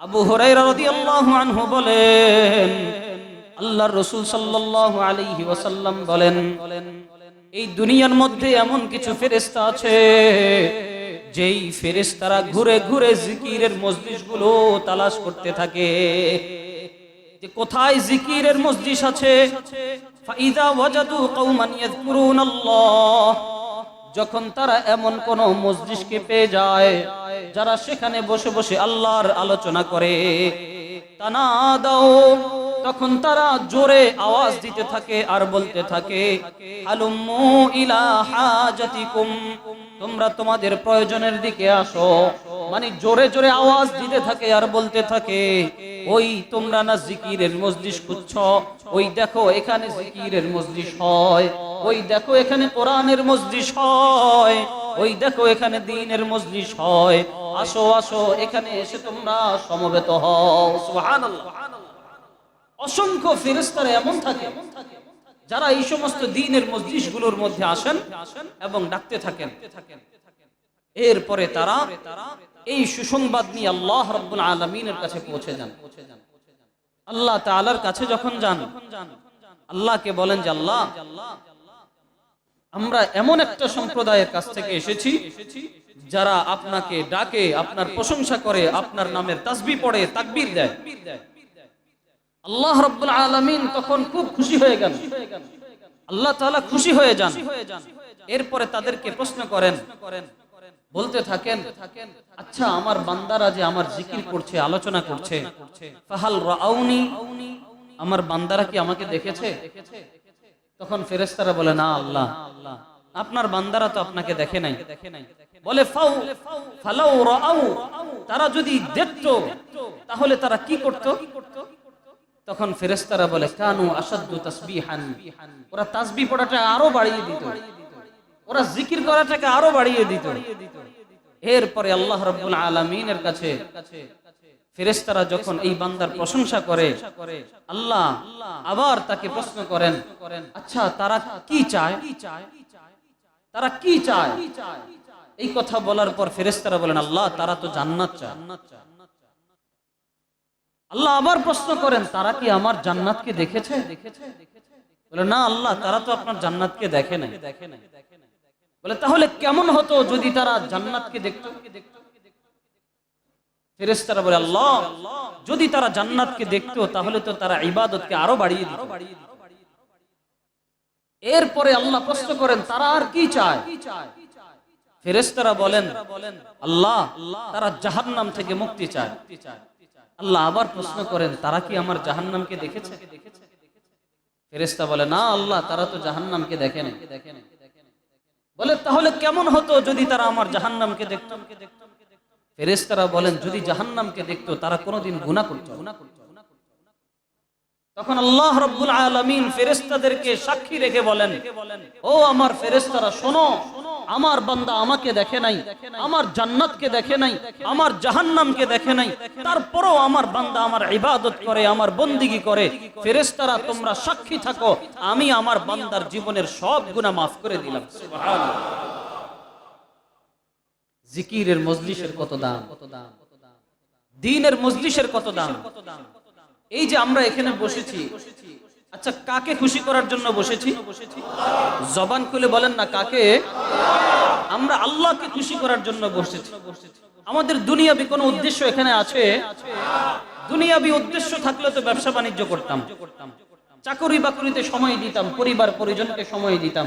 আবু হুরায়রা রাদিয়াল্লাহু আনহু বলেন, আল্লাহর রাসূল সাল্লাল্লাহু আলাইহি ওয়াসাল্লাম বলেন, এই দুনিয়ার মধ্যে এমন কিছু ফেরেশতা আছে যেই ফেরেশতারা ঘুরে ঘুরে জিকিরের মজলিসগুলো তালাশ করতে থাকে, যে কোথায় জিকিরের মজলিস আছে। ফাইদা ওয়াজাদু কওমান ইয়াযকুরুনাল্লাহ, যখন তারা এমন কোন মজলিসকে পেয়ে যায় যারা সেখানে বসে বসে আল্লাহর আলোচনা করে, তানাদাও, তখন তারা জোরে আওয়াজ দিতে থাকে আর বলতে থাকে, হালুম্মু ইলা হাজাতিকুম, তোমরা তোমাদের প্রয়োজনের দিকে আসো। মানে জোরে জোরে আওয়াজ দিতে থাকে আর বলতে থাকে, ওই তোমরা না জিকিরের মজলিস খুঁজছো, ওই দেখো এখানে জিকিরের মজলিস হয়, ওই দেখো এখানে কোরআনের মজলিস হয়, ওই দেখো এখানে দ্বীনের মজলিস হয়, আসো আসো এখানে এসে তোমরা সমবেত হও। সুবহানাল্লাহ। অসংখ্য ফেরেশতারা এমন থাকে যারা এই সমস্ত দ্বীনের মজলিসগুলোর মধ্যে আসেন এবং ডাকতে থাকেন। এরপরে তারা এই সুসংবাদ নিয়ে আল্লাহ রাব্বুল আলামিনের কাছে পৌঁছে যান। আল্লাহ তাআলার কাছে যখন যান, আল্লাহকে বলেন যে আল্লাহ, আমরা এমন একটা সম্প্রদায়ের কাছ থেকে এসেছি যারা আপনাকে ডাকে, আপনার প্রশংসা করে, আপনার নামের তাসবিহ পড়ে, তাকবীর দেয়। আল্লাহ রাব্বুল আলামিন তখন খুব খুশি হয়ে গেলেন, আল্লাহ তাআলা খুশি হয়ে যান। এরপরে তাদেরকে প্রশ্ন করেন, বলতে থাকেন, আচ্ছা আমার বান্দারা যে আমার জিকির করছে, আলোচনা করছে, ফাহাল রাআউনি, আমার বান্দারা কি আমাকে দেখেছে? তখন ফেরেশতারা বলে, না আল্লাহ, আপনার বান্দারা তো আপনাকে দেখে নাই। বলে ফালাউ রাআউ, তারা যদি দেখতো তাহলে তারা কি করত? তখন ফেরেশতারা বলে, কানু আশাদ্দু তাসবিহান, ওরা তাসবিহ পড়াটা আরো বাড়িয়ে দিত, ওরা জিকির করাটাকে আরো বাড়িয়ে দিত। এরপরে আল্লাহ রাব্বুল আলামিনের কাছে ফেরেশতারা যখন এই বান্দার প্রশংসা করে, আল্লাহ আবার তাকে প্রশ্ন করেন, আচ্ছা তারা কি চায়, তারা কি চায়? এই কথা বলার পর ফেরেশতারা বলেন, আল্লাহ তারা তো জান্নাত চায়। আল্লাহ আবার প্রশ্ন করেন, তারা কি আমার জান্নাতকে দেখেছে? বলে, না আল্লাহ, তারা তো আপনার জান্নাতকে দেখে নাই। বলে, তাহলে কেমন হতো যদি তারা জান্নাতকে দেখতো? ফেরেশতারা বলে, আল্লাহ যদি তারা জান্নাতকে দেখতো তাহলে তো তারা ইবাদতকে আরো বাড়িয়ে দিত। এরপরে আল্লাহ প্রশ্ন করেন, তারা আর কি চায়? ফেরেশতারা বলেন, আল্লাহ তারা জাহান্নাম থেকে মুক্তি চায়। আল্লাহ আবার প্রশ্ন করেন, তারা কি আমার জাহান্নামকে দেখেছে? ফেরেশতা বলে, না আল্লাহ, তারা তো জাহান্নামকে দেখে নাই। বলে, তাহলে কেমন হতো যদি তারা আমার জাহান্নামকে দেখতো? ফেরেশতারা বলেন, যদি জাহান্নামকে দেখতো তারা কোনোদিন গুনাহ করতো না। তখন আল্লাহ রাব্বুল আলামিন ফেরেশতাদেরকে সাক্ষী রেখে বলেন, ও আমার ফেরেশতারা শোনো, আমার বান্দা আমাকে দেখে নাই, আমার জান্নাতকে দেখে নাই, আমার জাহান্নামকে দেখে নাই, তারপরও আমার বান্দা আমার ইবাদত করে, আমার বন্দিগি করে। ফেরেশতারা তোমরা সাক্ষী থাকো, আমি আমার বান্দার জীবনের সব গুনাহ মাফ করে দিলাম। সুবহানাল্লাহ। জিকিরের মজলিসের কত দাম, দ্বীনের মজলিসের কত দাম। এই যে আমরা এখানে বসেছি, আচ্ছা কাকে খুশি করার জন্য বসেছি? জবান খুলে বলেন না, কাকে? আমরা আল্লাহকে খুশি করার জন্য বসেছি। আমাদের দুনিয়াবি কোনো উদ্দেশ্য এখানে আছে? দুনিয়াবি উদ্দেশ্য থাকলে তো ব্যবসা বাণিজ্য করতাম, চাকরি বাকরিতে সময় দিতাম, পরিবার পরিজনকে সময় দিতাম।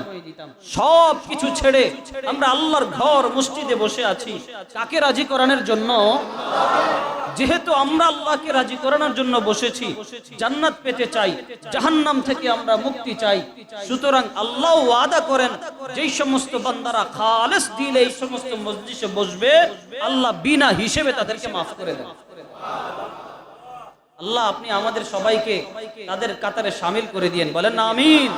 সব কিছু ছেড়ে আমরা আল্লাহর ঘর মসজিদে বসে আছি কাকে রাজি করানোর জন্য? যেহেতু আমরা আল্লাহকে রাজি করানোর জন্য বসেছি, জান্নাত পেতে চাই, জাহান্নাম থেকে আমরা মুক্তি চাই, সুতরাং আল্লাহ ওয়াদা করেন যেই সমস্ত বান্দারা খালেস দিলে এই সমস্ত মজলিসে বসবে, আল্লাহ বিনা হিসেবে তাদেরকে মাফ করে দেন। আল্লাহ আপনি আমাদের সবাইকে তাদের কাতারে শামিল করে দিয়েন, বলেন না আমিন।